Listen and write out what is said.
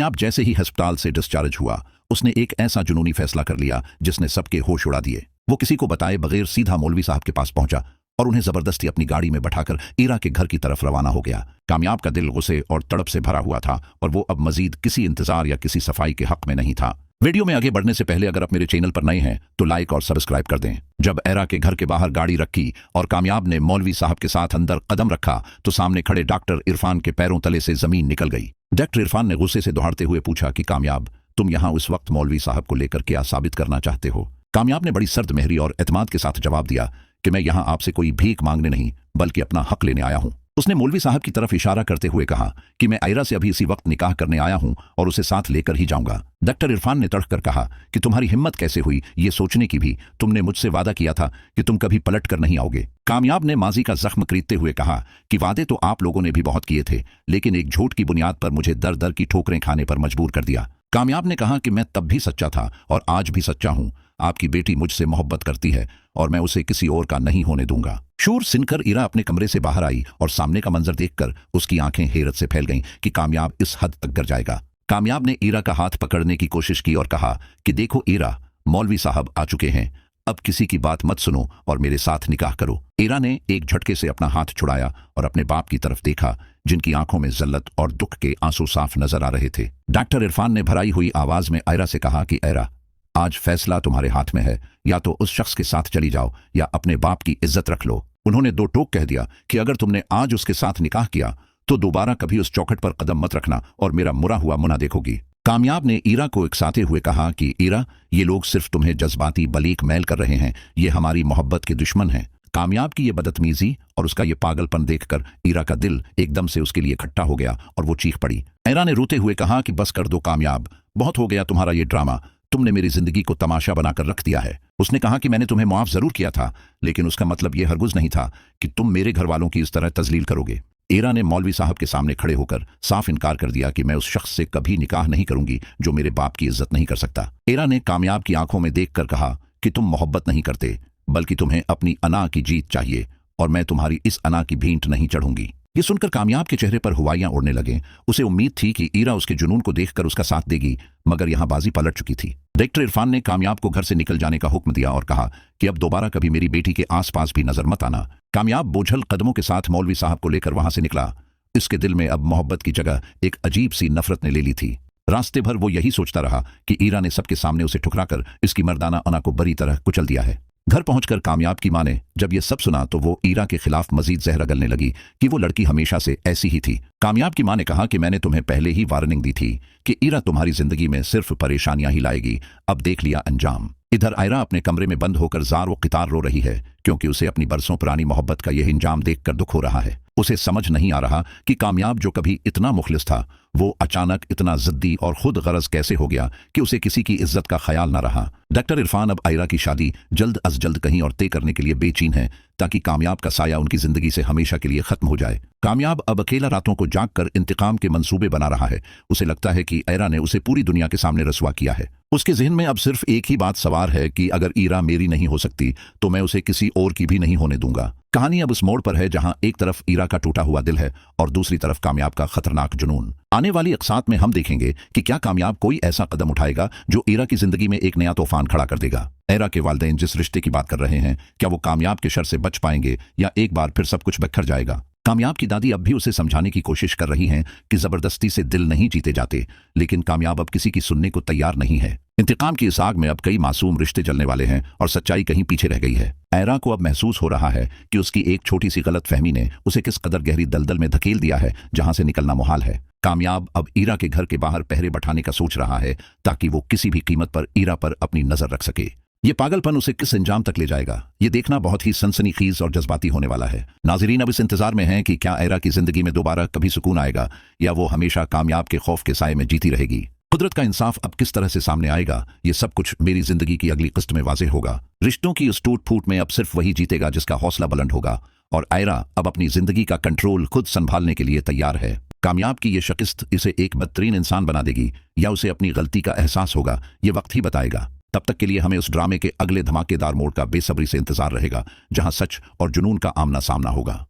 कामयाब जैसे ही अस्पताल से डिस्चार्ज हुआ, उसने एक ऐसा जुनूनी फैसला कर लिया जिसने सबके होश उड़ा दिए। वो किसी को बताए बगैर सीधा मौलवी साहब के पास पहुंचा और उन्हें जबरदस्ती अपनी गाड़ी में बैठाकर ईरा के घर की तरफ रवाना हो गया। कामयाब का दिल गुस्से और तड़प से भरा हुआ था और वो अब मजीद किसी इंतजार या किसी सफाई के हक में नहीं था। वीडियो में आगे बढ़ने से पहले अगर आप मेरे चैनल पर नए हैं तो लाइक और सब्सक्राइब कर दें। जब ईरा के घर के बाहर गाड़ी रखी और कामयाब ने मौलवी साहब के साथ अंदर कदम रखा तो सामने खड़े डॉक्टर इरफान के पैरों तले से जमीन निकल गई। डॉक्टर इरफान ने गुस्से से दौड़ते हुए पूछा कि कामयाब, तुम यहाँ उस वक्त मौलवी साहब को लेकर क्या साबित करना चाहते हो? कामयाब ने बड़ी सर्द मेहरी और एतमाद के साथ जवाब दिया कि मैं यहाँ आपसे कोई भीख मांगने नहीं बल्कि अपना हक लेने आया हूँ। उसने मौलवी साहब की तरफ इशारा करते हुए कहा कि मैं ईरा से अभी इसी वक्त निकाह करने आया हूं और उसे साथ लेकर ही जाऊंगा। डॉक्टर इरफान ने तड़ककर कहा कि तुम्हारी हिम्मत कैसे हुई ये सोचने की भी? तुमने मुझसे वादा किया था कि तुम कभी पलट कर नहीं आओगे। कामयाब ने माजी का जख्म खरीदते हुए कहा कि वादे तो आप लोगों ने भी बहुत किए थे, लेकिन एक झूठ की बुनियाद पर मुझे दर दर की ठोकरें खाने पर मजबूर कर दिया। कामयाब ने कहा कि मैं तब भी सच्चा था और आज भी सच्चा हूं। आपकी बेटी मुझसे मोहब्बत करती है और मैं उसे किसी और का नहीं होने दूंगा। शोर सुनकर ईरा अपने कमरे से बाहर आई और सामने का मंजर देखकर उसकी आंखें हैरत से फैल गईं कि कामयाब इस हद तक गिर जाएगा। कामयाब ने ईरा का हाथ पकड़ने की कोशिश की और कहा कि देखो ईरा, मौलवी साहब आ चुके हैं, अब किसी की बात मत सुनो और मेरे साथ निकाह करो। ईरा ने एक झटके से अपना हाथ छुड़ाया और अपने बाप की तरफ देखा, जिनकी आंखों में जल्लत और दुख के आंसू साफ नजर आ रहे थे। डॉक्टर इरफान ने भराई हुई आवाज में ईरा से कहा कि ईरा, आज फैसला तुम्हारे हाथ में है, या तो उस शख्स के साथ चली जाओ या अपने बाप की इज्जत रख लो। उन्होंने दो टोक कह दिया कि अगर तुमने आज उसके साथ निकाह किया तो दोबारा कभी उस चौखट पर कदम मत रखना और मेरा मुरा हुआ मुना देखोगी। कामयाब ने ईरा को इकसाते हुए कहा कि ईरा, ये लोग सिर्फ तुम्हें जज्बाती बलीक मैल कर रहे हैं, ये हमारी मोहब्बत के दुश्मन हैं। कामयाब की ये बदतमीजी और उसका ये पागलपन देखकर ईरा का दिल एकदम से उसके लिए खट्टा हो गया और वो चीख पड़ी। ईरा ने रोते हुए कहा कि बस कर दो कामयाब, बहुत हो गया तुम्हारा ये ड्रामा, तुमने मेरी जिंदगी को तमाशा बनाकर रख दिया है। उसने कहा कि मैंने तुम्हें माफ जरूर किया था, लेकिन उसका मतलब यह हरगिज नहीं था कि तुम मेरे घर वालों की इस तरह तजलील करोगे। ईरा ने मौलवी साहब के सामने खड़े होकर साफ इनकार कर दिया कि मैं उस शख्स से कभी निकाह नहीं करूंगी जो मेरे बाप की इज्जत नहीं कर सकता। ईरा ने कामयाब की आंखों में देखकर कहा कि तुम मोहब्बत नहीं करते, बल्कि तुम्हें अपनी अना की जीत चाहिए और मैं तुम्हारी इस अना की भींट नहीं चढ़ूंगी। ये सुनकर कामयाब के चेहरे पर हुवाइयां उड़ने लगे। उसे उम्मीद थी कि ईरा उसके जुनून को देखकर उसका साथ देगी, मगर यहां बाजी पलट चुकी थी। डॉक्टर इरफान ने कामयाब को घर से निकल जाने का हुक्म दिया और कहा कि अब दोबारा कभी मेरी बेटी के आसपास भी नजर मत आना। कामयाब बोझल कदमों के साथ मौलवी साहब को लेकर वहां से निकला। इसके दिल में अब मोहब्बत की जगह एक अजीब सी नफरत ने ले ली थी। रास्ते भर वो यही सोचता रहा कि ईरा ने सबके सामने उसे ठुकराकर इसकी मर्दाना अना को बुरी तरह कुचल दिया है। घर पहुंचकर कामयाब की मां ने जब ये सब सुना तो वो ईरा के खिलाफ मजीद जहर गलने लगी कि वो लड़की हमेशा से ऐसी ही थी। कामयाब की मां ने कहा कि मैंने तुम्हें पहले ही वार्निंग दी थी कि ईरा तुम्हारी जिंदगी में सिर्फ परेशानियां ही लाएगी, अब देख लिया अंजाम। इधर ईरा अपने कमरे में बंद होकर जार व कितार रो रही है, क्योंकि उसे अपनी बरसों पुरानी मोहब्बत का यह अंजाम देखकर दुख हो रहा है। उसे समझ नहीं आ रहा कि कामयाब जो कभी इतना मुखलिस था, वो अचानक इतना जिद्दी और खुद गरज कैसे हो गया कि उसे किसी की इज्जत का ख्याल न रहा। डॉक्टर इरफान अब ईरा की शादी जल्द अज जल्द कहीं और तय करने के लिए बेचैन है, ताकि कामयाब का साया उनकी जिंदगी से हमेशा के लिए खत्म हो जाए। कामयाब अब अकेला रातों को जागकर इंतकाम के मंसूबे बना रहा है। उसे लगता है कि ईरा ने उसे पूरी दुनिया के सामने रसवा किया है। उसके जहन में अब सिर्फ एक ही बात सवार है कि अगर ईरा मेरी नहीं हो सकती तो मैं उसे किसी और की भी नहीं होने दूंगा। कहानी अब उस मोड़ पर है जहां एक तरफ ईरा का टूटा हुआ दिल है और दूसरी तरफ कामयाब का खतरनाक जुनून। आने वाली अक़सात में हम देखेंगे कि क्या कामयाब कोई ऐसा कदम उठाएगा जो ईरा की जिंदगी में एक नया तूफान खड़ा कर देगा। ईरा के वालिदैन जिस रिश्ते की बात कर रहे हैं, क्या वो कामयाब के शर से बच पाएंगे या एक बार फिर सब कुछ बिखर जाएगा? कामयाब की दादी अब भी उसे समझाने की कोशिश कर रही हैं कि जबरदस्ती से दिल नहीं जीते जाते, लेकिन कामयाब अब किसी की सुनने को तैयार नहीं है। इंतकाम की इस आग में अब कई मासूम रिश्ते जलने वाले हैं और सच्चाई कहीं पीछे रह गई है। ईरा को अब महसूस हो रहा है कि उसकी एक छोटी सी गलत फहमी ने उसे किस कदर गहरी दलदल में धकेल दिया है, जहां से निकलना मुहाल है। कामयाब अब ईरा के घर के बाहर पहरे बैठाने का सोच रहा है, ताकि वो किसी भी कीमत पर ईरा पर अपनी नजर रख सके। ये पागलपन उसे किस अंजाम तक ले जाएगा, ये देखना बहुत ही सनसनीखेज और जज्बाती होने वाला है। नाज़रीन अब इस इंतजार में हैं कि क्या ईरा की जिंदगी में दोबारा कभी सुकून आएगा या वो हमेशा कामयाब के खौफ के साए में जीती रहेगी। कुदरत का इंसाफ अब किस तरह से सामने आएगा, ये सब कुछ मेरी जिंदगी की अगली किस्त में वाज़ेह होगा। रिश्तों की उस टूट फूट में अब सिर्फ वही जीतेगा जिसका हौसला बुलंद होगा, और ईरा अब अपनी जिंदगी का कंट्रोल खुद संभालने के लिए तैयार है। कामयाब की ये शिकस्त इसे एक बदतरीन इंसान बना देगी या उसे अपनी गलती का एहसास होगा, ये वक्त ही बताएगा। तब तक के लिए हमें उस ड्रामे के अगले धमाकेदार मोड़ का बेसब्री से इंतजार रहेगा, जहां सच और जुनून का आमना सामना होगा।